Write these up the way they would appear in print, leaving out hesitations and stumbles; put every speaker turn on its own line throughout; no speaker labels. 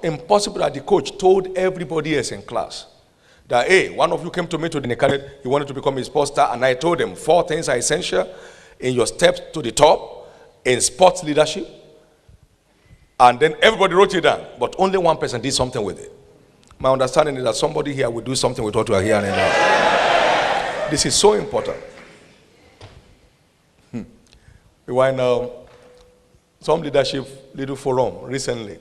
impossible that the coach told everybody else in class that, hey, one of you came to me today and he wanted to become a sports star, and I told him 4 things are essential in your steps to the top in sports leadership. And then everybody wrote it down, but only one person did something with it. My understanding is that somebody here will do something with what we are hearing now. This is so important. We were in some leadership little forum recently,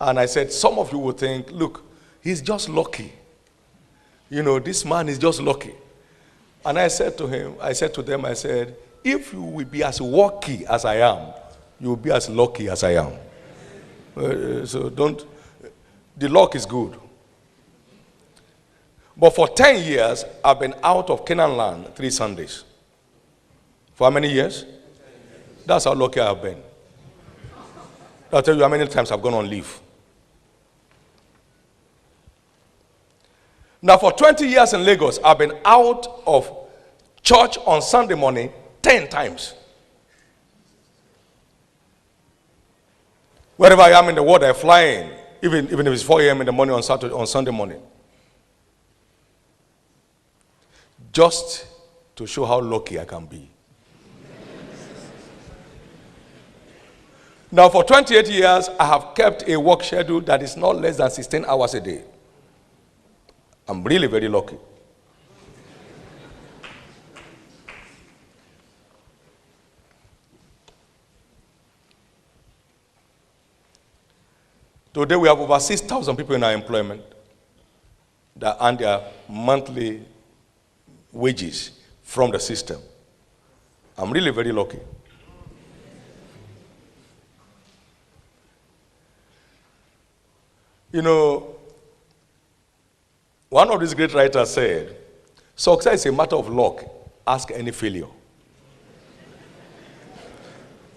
and I said, some of you will think, look, he's just lucky. You know, this man is just lucky. And I said to them, if you will be as lucky as I am, you will be as lucky as I am. So the luck is good. But for 10 years, I've been out of Canaan land 3 Sundays. For how many years? That's how lucky I've been. I'll tell you how many times I've gone on leave. Now, for 20 years in Lagos, I've been out of church on Sunday morning 10 times. Wherever I am in the world, I fly in, even if it's 4 a.m. in the morning on Sunday morning. Just to show how lucky I can be. Now, for 28 years, I have kept a work schedule that is not less than 16 hours a day. I'm really very lucky. Today, we have over 6,000 people in our employment that earn their monthly wages from the system. I'm really very lucky. You know, one of these great writers said, success is a matter of luck. Ask any failure.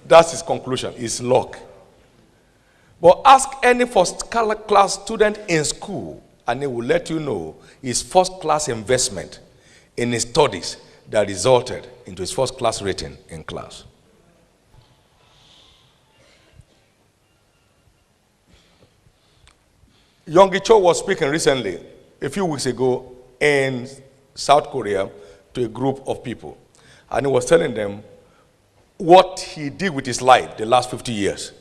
That's his conclusion, is luck. But ask any first-class student in school, and he will let you know his first-class investment in his studies that resulted into his first-class rating in class. Yonggi Cho was speaking recently, a few weeks ago, in South Korea to a group of people. And he was telling them what he did with his life the last 50 years.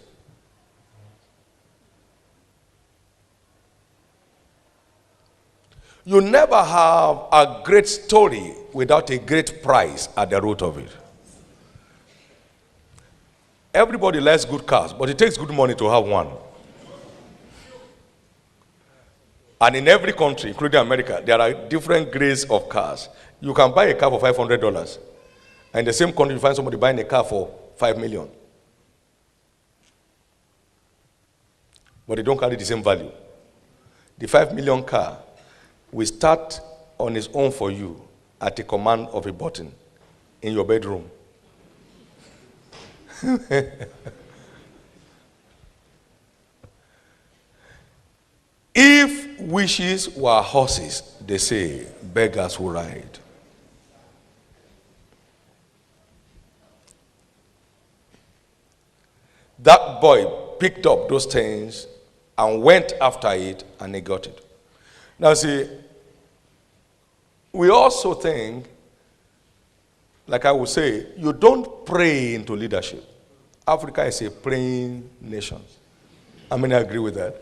You never have a great story without a great prize at the root of it. Everybody likes good cars, but it takes good money to have one. And in every country, including America, there are different grades of cars. You can buy a car for $500. And in the same country, you find somebody buying a car for $5 million. But they don't carry the same value. The $5 million car will start on its own for you at the command of a button in your bedroom. If wishes were horses, they say, beggars will ride. That boy picked up those things and went after it, and he got it. Now see, we also think, like I would say, you don't pray into leadership. Africa is a praying nation. I mean, I agree with that.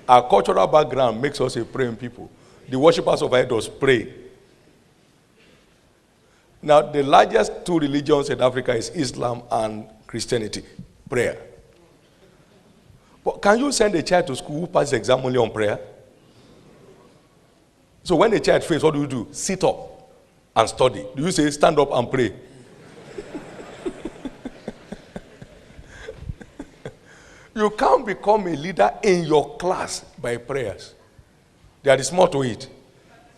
Our cultural background makes us a praying people. The worshippers of idols pray. Now, the largest 2 religions in Africa is Islam and Christianity. Prayer. But can you send a child to school who passes the exam only on prayer? So when a child fails, what do? Sit up and study. Do you say stand up and pray? You can't become a leader in your class by prayers. There is more to it.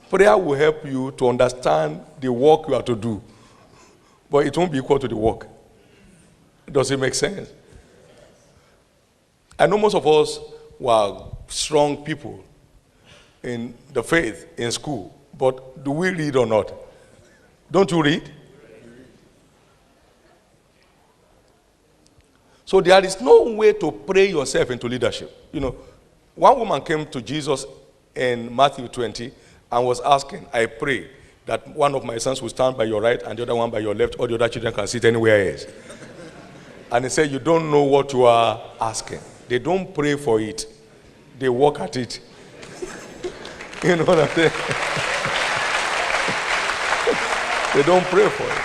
Prayer will help you to understand the work you have to do, but it won't be equal to the work. Does it make sense? I know most of us were strong people in the faith in school, but do we read or not? Don't you read? So there is no way to pray yourself into leadership. You know, One woman came to Jesus in Matthew 20 and was asking, I pray that one of my sons will stand by your right and the other one by your left, or the other children can sit anywhere else. And he said, you don't know what you are asking. They don't pray for it. They work at it. You know what I'm saying? They don't pray for it.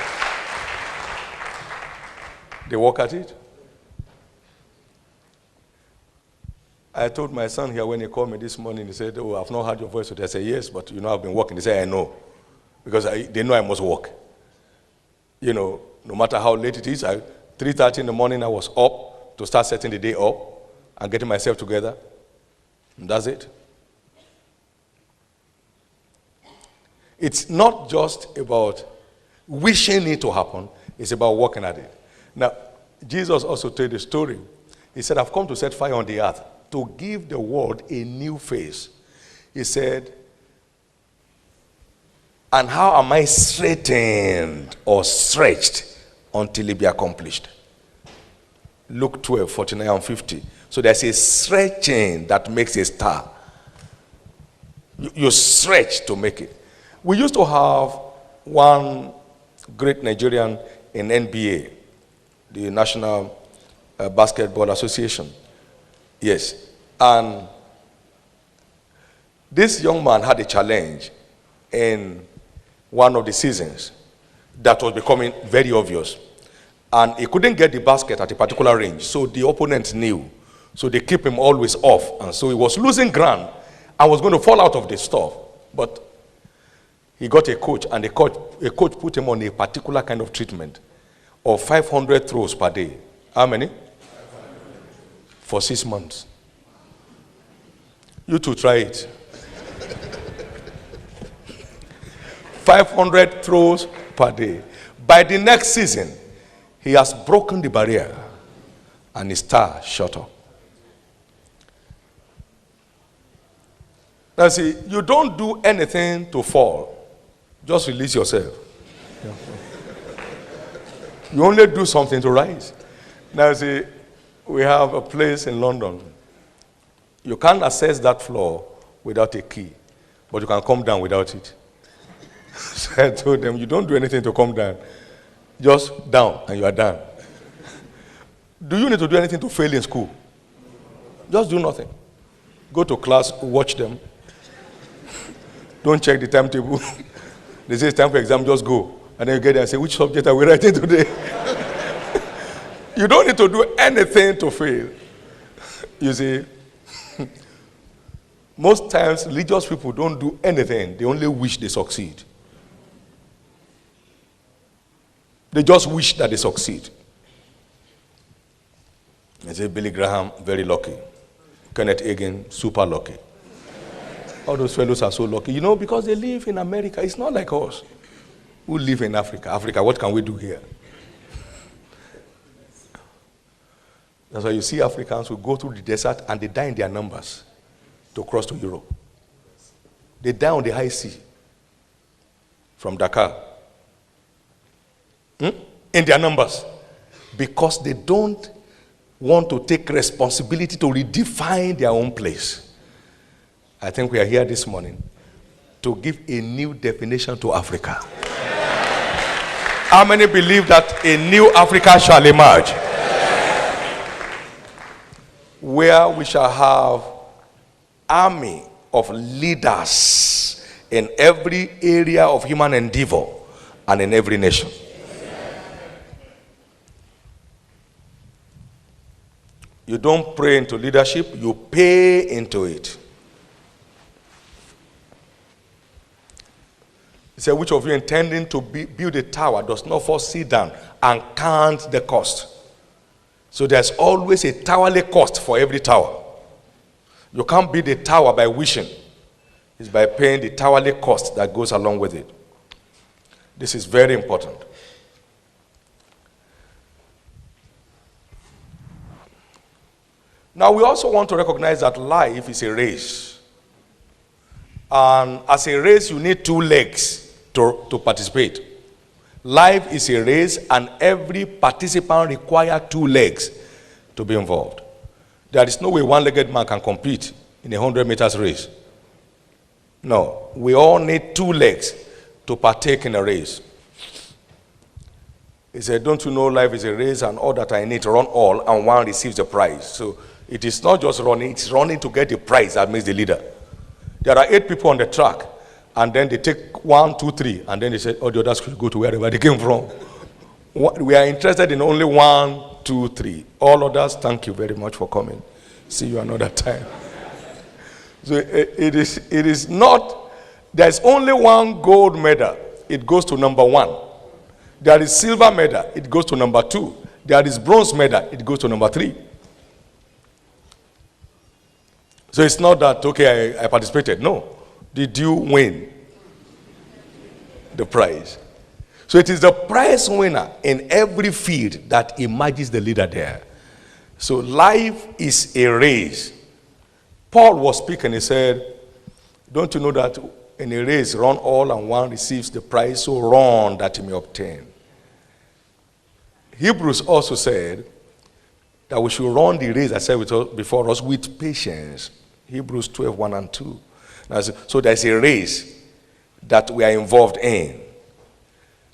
They work at it. I told my son here when he called me this morning, he said, oh, I've not heard your voice today. I said, yes, but I've been working. He said, I know. Because they know I must work. No matter how late it is, 3:30 in the morning I was up to start setting the day up and getting myself together. And that's it. It's not just about wishing it to happen. It's about working at it. Now, Jesus also told a story. He said, I've come to set fire on the earth to give the world a new face. He said, and how am I straightened or stretched until it be accomplished? Luke 12, 49 and 50. So there's a stretching that makes a star. You stretch to make it. We used to have one great Nigerian in NBA, the National Basketball Association. Yes. And this young man had a challenge in one of the seasons that was becoming very obvious. And he couldn't get the basket at a particular range, so the opponent knew. So they keep him always off. And so he was losing ground and was going to fall out of the stuff. But he got a coach, and a coach put him on a particular kind of treatment of 500 throws per day. How many? 500. For 6 months. You two try it. 500 throws per day. By the next season, he has broken the barrier and his star shot up. Now see, you don't do anything to fall. Just release yourself. You only do something to rise. Now see, we have a place in London. You can't access that floor without a key, but you can come down without it. So I told them, you don't do anything to come down. Just down, and you are done. Do you need to do anything to fail in school? Just do nothing. Go to class, watch them. Don't check the timetable. They say it's time for exam, just go. And then you get there and say, which subject are we writing today? You don't need to do anything to fail. You see, most times religious people don't do anything. They only wish they succeed. They just wish that they succeed. I say Billy Graham, very lucky. Kenneth Hagin, super lucky. All those fellows are so lucky. Because they live in America. It's not like us who live in Africa. Africa, what can we do here? That's why you see Africans who go through the desert and they die in their numbers to cross to Europe. They die on the high sea from Dakar. In their numbers. Because they don't want to take responsibility to redefine their own place. I think we are here this morning to give a new definition to Africa. How many believe that a new Africa shall emerge? Where we shall have army of leaders in every area of human endeavor and in every nation. You don't pray into leadership, you pay into it. He said, which of you intending to build a tower does not first sit down and count the cost? So there's always a towerly cost for every tower. You can't build a tower by wishing. It's by paying the towerly cost that goes along with it. This is very important. Now, we also want to recognize that life is a race. And as a race, you need 2 legs to participate. Life is a race, and every participant requires 2 legs to be involved. There is no way one-legged man can compete in a 100 meters race? No. We all need 2 legs to partake in a race. He said, don't you know life is a race and all that I need to run all and one receives the prize. So it is not just running, it's running to get the prize that makes the leader. There are 8 people on the track and then they take 1, 2, 3 and then they say, oh, the others should go to wherever they came from. We are interested in only 1, 2, 3. All others, thank you very much for coming. See you another time. So it is not, there's only 1 gold medal. It goes to number 1. There is silver medal, it goes to number 2. There is bronze medal, it goes to number 3. So it's not that, okay, I participated. No. Did you win the prize? So it is the prize winner in every field that emerges the leader there. So life is a race. Paul was speaking, he said, don't you know that in a race, run all and one receives the prize, so run that you may obtain. Hebrews also said that we should run the race, I said before us, with patience. Hebrews 12, 1 and 2. Now, so there's a race that we are involved in.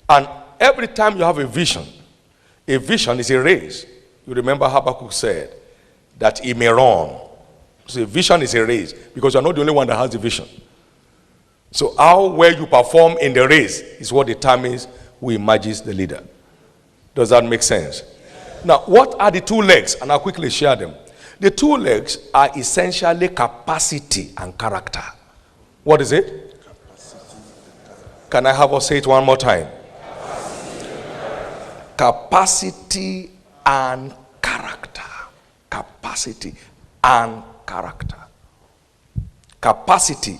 And every time you have a vision is a race. You remember Habakkuk said that he may run. So a vision is a race because you're not the only one that has the vision. So how well you perform in the race is what determines who emerges the leader. Does that make sense? Now, what are the 2 legs? And I'll quickly share them. The 2 legs are essentially capacity and character. What is it? Can I have us say it one more time? Capacity and character. Capacity and character. Capacity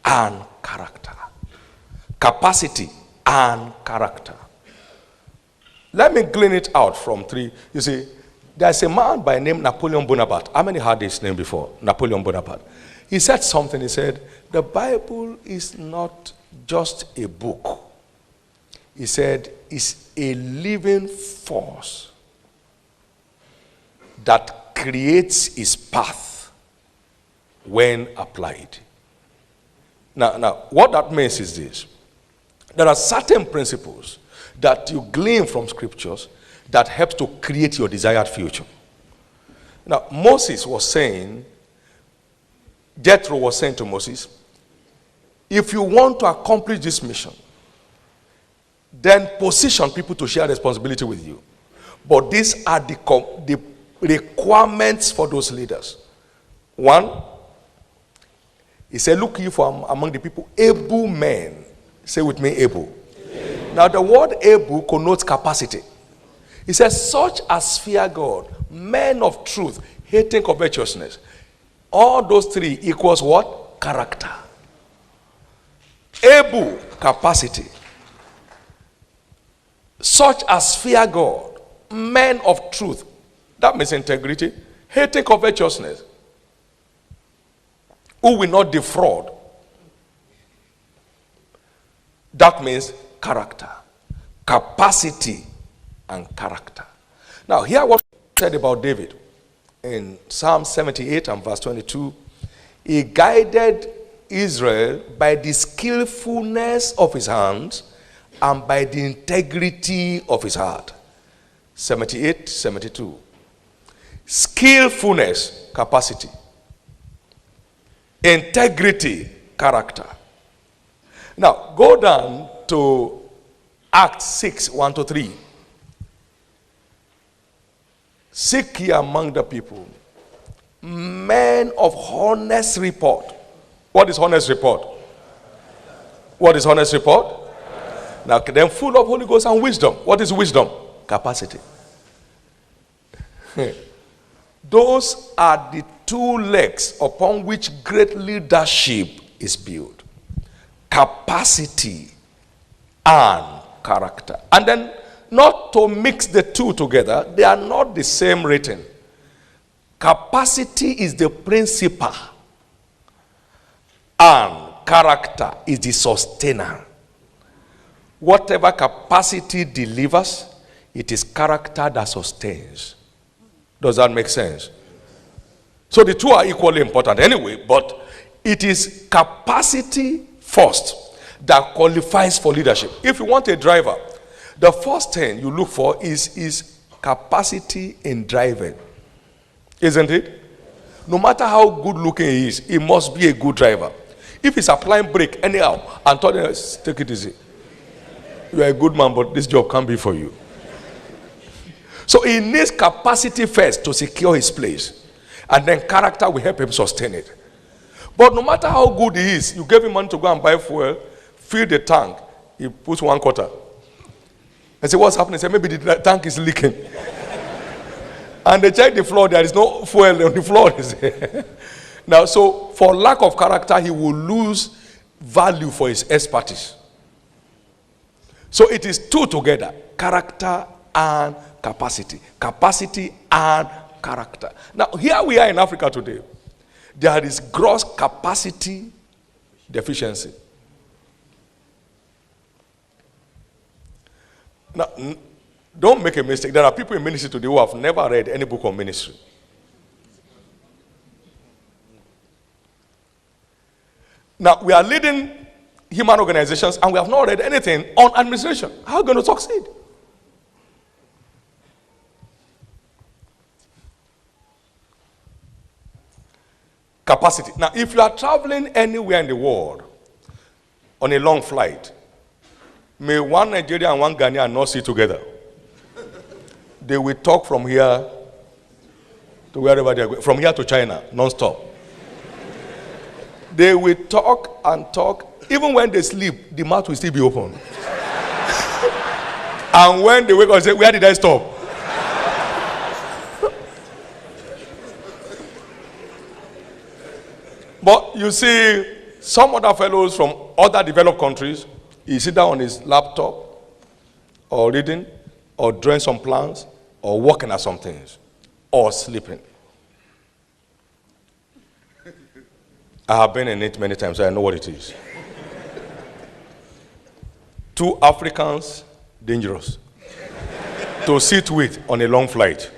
and character. Capacity and character. Let me glean it out from 3. You see, there's a man by name Napoleon Bonaparte. How many heard his name before? Napoleon Bonaparte. He said something. He said, the Bible is not just a book. He said, it's a living force that creates its path when applied. Now, what that means is this. There are certain principles that you glean from scriptures that helps to create your desired future. Now, Moses was saying, Jethro was saying to Moses, if you want to accomplish this mission, then position people to share responsibility with you. But these are the requirements for those leaders. 1, he said, look you for among the people able men. Say with me, able. Now the word able connotes capacity. He says, such as fear God, men of truth, hating covetousness. All those 3 equals what? Character. Able, capacity. Such as fear God, men of truth. That means integrity. Hating covetousness. Who will not defraud. That means character. Capacity and character. Now, hear what said about David. In Psalm 78 and verse 22, he guided Israel by the skillfulness of his hands and by the integrity of his heart. 78, 72. Skillfulness, capacity. Integrity, character. Now, go down to Acts 6, 1 to 3. Seek ye among the people men of honest report. What is honest report? What is honest report? Now, then full of Holy Ghost and wisdom. What is wisdom? Capacity. Those are the 2 legs upon which great leadership is built. Capacity and character. And then, not to mix the 2 together, they are not the same rating. Capacity is the principal, and character is the sustainer. Whatever capacity delivers, it is character that sustains. Does that make sense? So the two are equally important anyway, but it is capacity first that qualifies for leadership. If you want a driver, the first thing you look for is capacity in driving. Isn't it? No matter how good looking he is, he must be a good driver. If he's applying brake anyhow and told him, take it easy. You are a good man, but this job can't be for you. So he needs capacity first to secure his place. And then character will help him sustain it. But no matter how good he is, you give him money to go and buy fuel, fill the tank, he puts 1 quarter. And say, what's happening? Say, maybe the tank is leaking. And they check the floor, there is no fuel on the floor. Now, so for lack of character, he will lose value for his expertise. So it is two together, character and capacity. Capacity and character. Now, here we are in Africa today. There is gross capacity deficiency. Now, don't make a mistake. There are people in ministry today who have never read any book on ministry. Now, we are leading human organizations and we have not read anything on administration. How are we going to succeed? Capacity. Now, if you are traveling anywhere in the world on a long flight, may one Nigerian and one Ghanaian not sit together. They will talk from here to wherever they are going, from here to China, non-stop. They will talk and talk. Even when they sleep, the mouth will still be open. And when they wake up, they say, where did I stop? But you see, some other fellows from other developed countries, he sit down on his laptop, or reading, or drawing some plans, or working at some things, or sleeping. I have been in it many times, so I know what it is. Two Africans, dangerous to sit with on a long flight.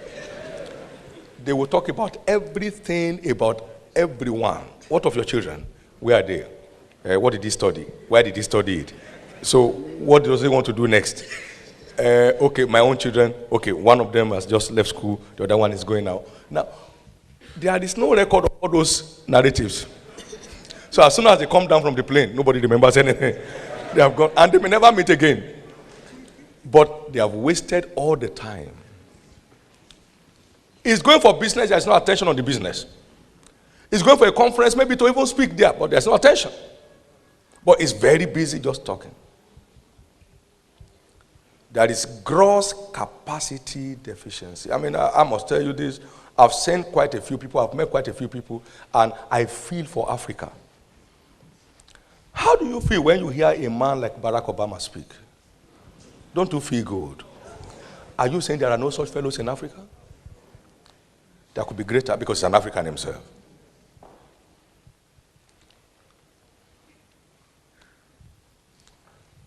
They will talk about everything about everyone. What of your children? Where are they? What did he study? Where did he study it? So what does he want to do next? Okay, my own children. Okay, one of them has just left school. The other one is going out. Now, there is no record of all those narratives. So as soon as they come down from the plane, nobody remembers anything. They have gone, and they may never meet again. But they have wasted all the time. He's going for business, there's no attention on the business. He's going for a conference, maybe to even speak there, but there's no attention. But he's very busy just talking. There is gross capacity deficiency. I mean, I must tell you this. I've seen quite a few people, I've met quite a few people, and I feel for Africa. How do you feel when you hear a man like Barack Obama speak? Don't you feel good? Are you saying there are no such fellows in Africa? There could be greater because he's an African himself.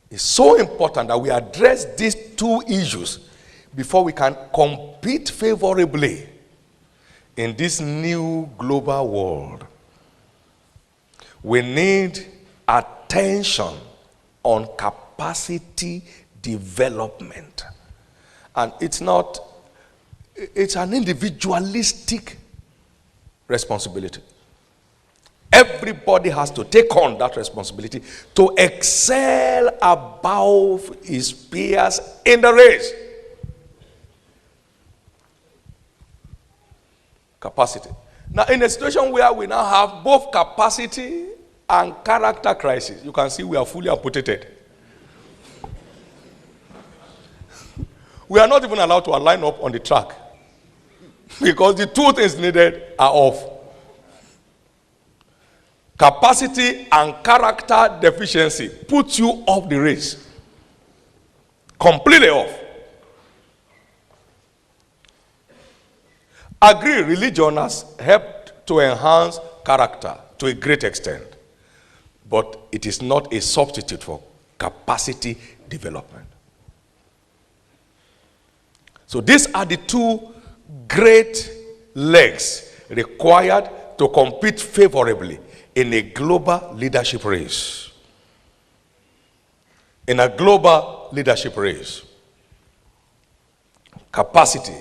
It's so important that we address these two issues before we can compete favorably in this new global world. We need attention on capacity development. And it's an individualistic responsibility. Everybody has to take on that responsibility to excel above his peers in the race. Capacity. Now, in a situation where we now have both capacity and character crisis, you can see we are fully amputated. We are not even allowed to align up on the track because the two things needed are off. Capacity and character deficiency puts you off the race. Completely off. Agree, religion has helped to enhance character to a great extent. But it is not a substitute for capacity development. So these are the two great legs required to compete favorably in a global leadership race. In a global leadership race. Capacity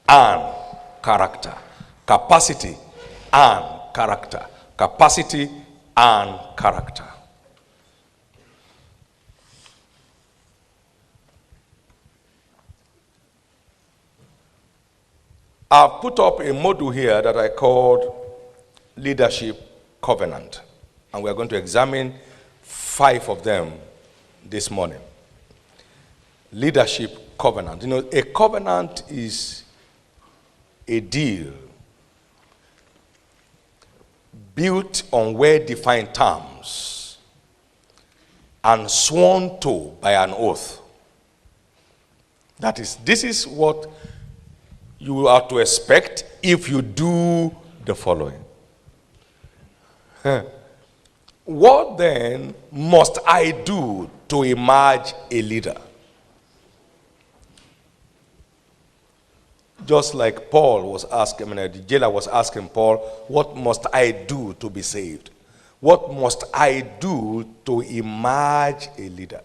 and character. Capacity and character. Capacity and character. I've put up a module here that I called Leadership Covenant. And we're going to examine 5 of them this morning. Leadership Covenant. You know, a covenant is a deal built on well-defined terms and sworn to by an oath. That is, this is what you are to expect if you do the following. What then must I do to emerge a leader? Just like Paul was asking, the jailer was asking Paul, what must I do to be saved? What must I do to emerge a leader?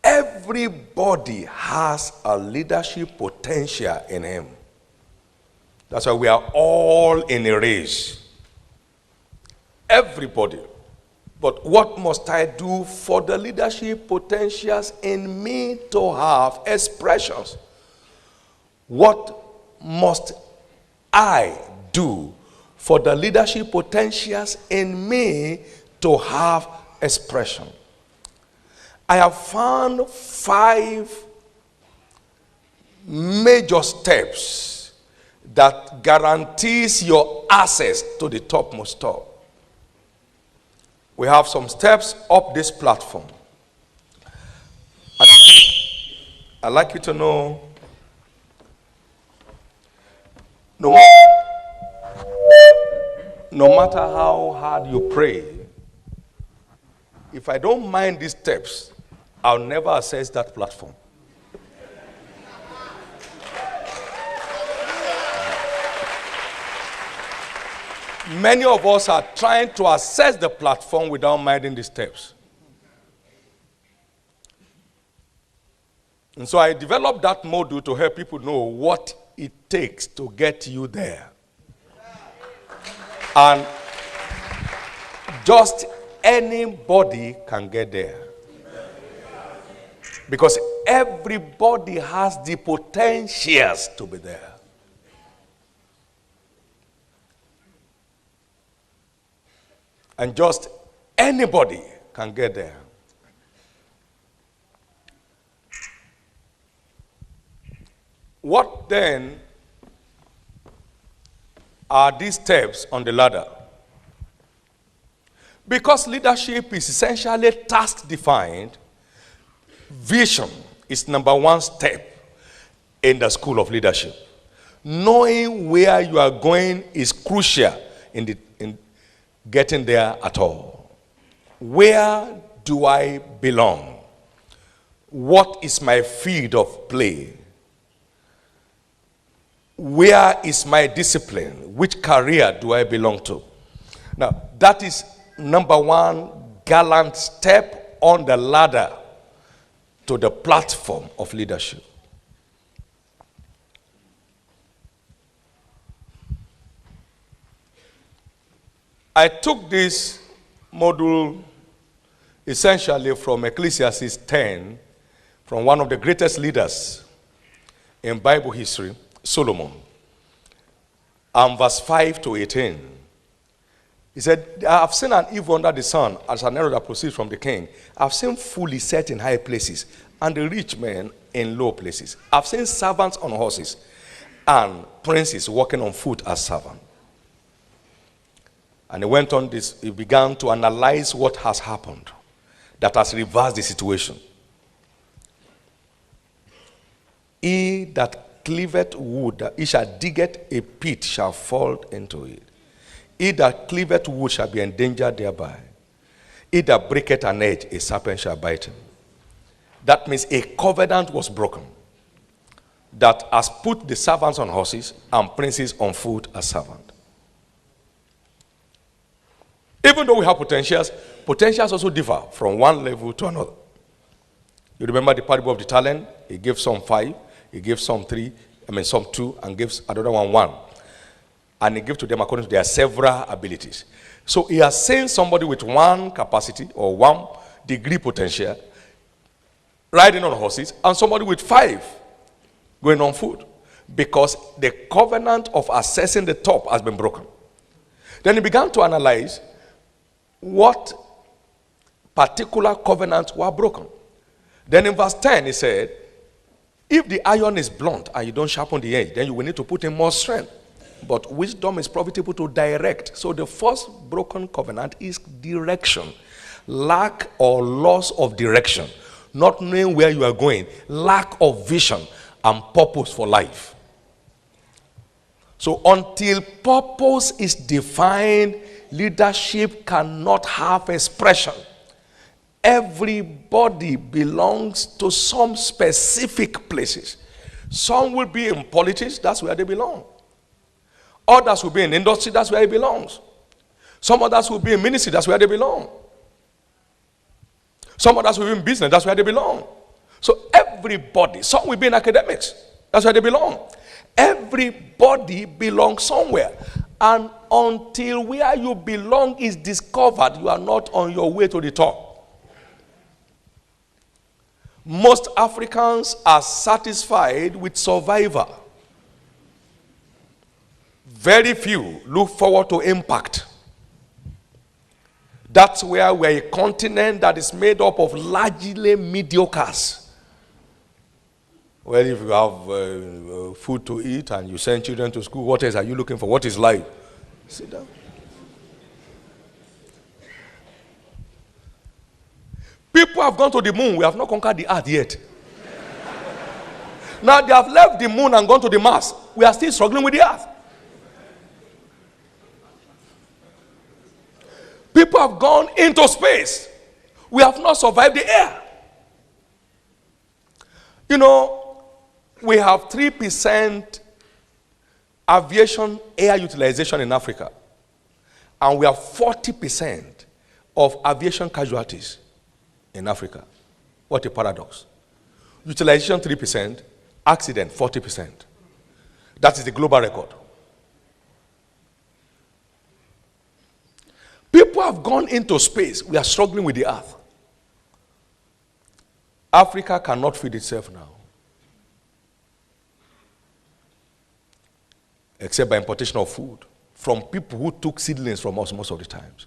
Everybody has a leadership potential in him. That's why we are all in a race. Everybody. But what must I do for the leadership potentials in me to have expressions? What must I do for the leadership potentials in me to have expression? I have found 5 major steps that guarantees your access to the topmost top. We have some steps up this platform. And I'd like you to know, no matter how hard you pray, if I don't mind these steps, I'll never access that platform. Many of us are trying to access the platform without minding the steps. And so I developed that module to help people know what it takes to get you there. And just anybody can get there. Because everybody has the potentials to be there. And just anybody can get there. What then are these steps on the ladder? Because leadership is essentially task-defined, vision is number 1 step in the school of leadership. Knowing where you are going is crucial in getting there at all. Where do I belong? What is my field of play? Where is my discipline? Which career do I belong to? Now, that is number 1 gallant step on the ladder to the platform of leadership. I took this module essentially from Ecclesiastes 10, from one of the greatest leaders in Bible history, Solomon. And verse 5 to 18. He said, I have seen an evil under the sun as an arrow that proceeds from the king. I have seen fools set in high places and the rich men in low places. I have seen servants on horses and princes walking on foot as servants. And he went on this, he began to analyze what has happened that has reversed the situation. He that cleaveth wood, he shall diggeth a pit, shall fall into it. He that cleaveth wood shall be endangered thereby. He that breaketh an edge, a serpent shall bite him. That means a covenant was broken. that has put the servants on horses and princes on foot as servants. Even though we have potentials also differ from one level to another. You remember the parable of the talent? He gave some 5, he gave some 3, some 2, and gives another one 1. And he gave to them according to their several abilities. So he has seen somebody with 1 capacity or 1 degree potential riding on horses, and somebody with 5 going on foot, because the covenant of accessing the top has been broken. Then he began to analyze what particular covenants were broken. Then in verse 10 he said, if the iron is blunt and you don't sharpen the edge, then you will need to put in more strength. But wisdom is profitable to direct. So the first broken covenant is direction. Lack or loss of direction. Not knowing where you are going. Lack of vision and purpose for life. So until purpose is defined, leadership cannot have expression. Everybody belongs to some specific places. Some will be in politics, that's where they belong. Others will be in industry, that's where it belongs. Some others will be in ministry, that's where they belong. Some others will be in business, that's where they belong. So everybody, some will be in academics, that's where they belong. Everybody belongs somewhere. And until where you belong is discovered, you are not on your way to the top. Most Africans are satisfied with survival. Very few look forward to impact. That's where we're a continent that is made up of largely mediocres. Well, if you have food to eat and you send children to school, what else are you looking for? What is life? Sit down. People have gone to the moon. We have not conquered the earth yet. Now they have left the moon and gone to the Mars. We are still struggling with the earth. People have gone into space. We have not survived the air. You know, we have 3% aviation air utilization in Africa. And we have 40% of aviation casualties in Africa. What a paradox. Utilization 3%, accident 40%. That is the global record. People have gone into space. We are struggling with the earth. Africa cannot feed itself now, except by importation of food from people who took seedlings from us most of the times.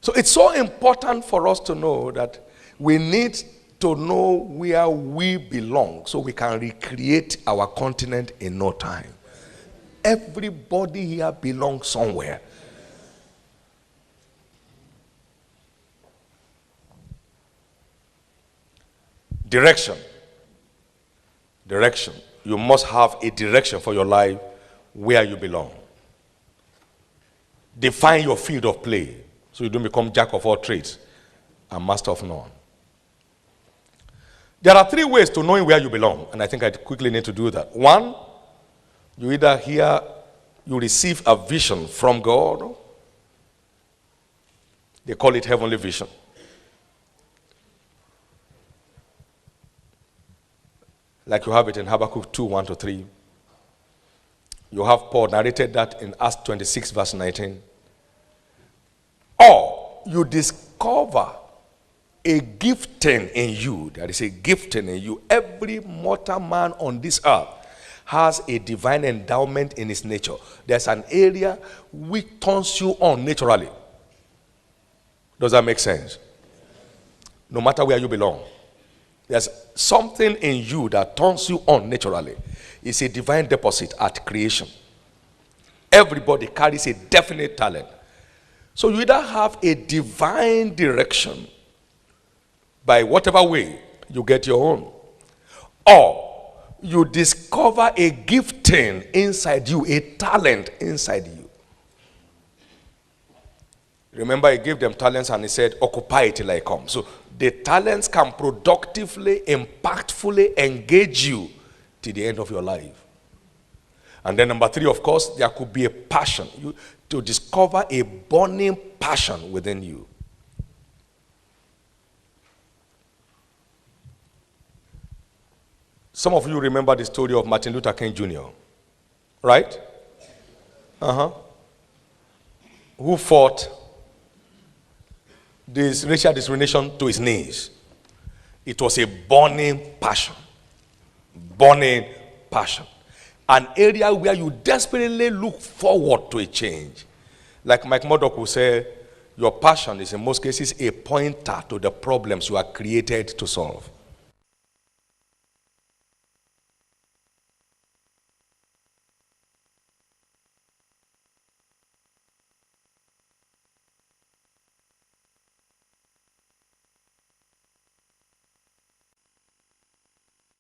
So it's so important for us to know that we need to know where we belong so we can recreate our continent in no time. Everybody here belongs somewhere. Direction. Direction. You must have a direction for your life where you belong. Define your field of play so you don't become jack of all trades and master of none. There are 3 ways to knowing where you belong, and I think I quickly need to do that. 1, you either you receive a vision from God. They call it heavenly vision. Like you have it in Habakkuk 2, 1-3. You have Paul narrated that in Acts 26, verse 19. Or you discover a gifting in you. There is a gifting in you. Every mortal man on this earth has a divine endowment in his nature. There's an area which turns you on naturally. Does that make sense? No matter where you belong. There's something in you that turns you on naturally. It's a divine deposit at creation. Everybody carries a definite talent. So you either have a divine direction by whatever way you get your own, or you discover a gifting inside you, a talent inside you. Remember, he gave them talents and he said, occupy it till I come. So the talents can productively, impactfully engage you till the end of your life. And then number 3, of course, there could be a passion. To discover a burning passion within you. Some of you remember the story of Martin Luther King Jr., right? Who fought this racial discrimination to his knees. It was a burning passion. Burning passion. An area where you desperately look forward to a change. Like Mike Murdock will say, your passion is in most cases a pointer to the problems you are created to solve.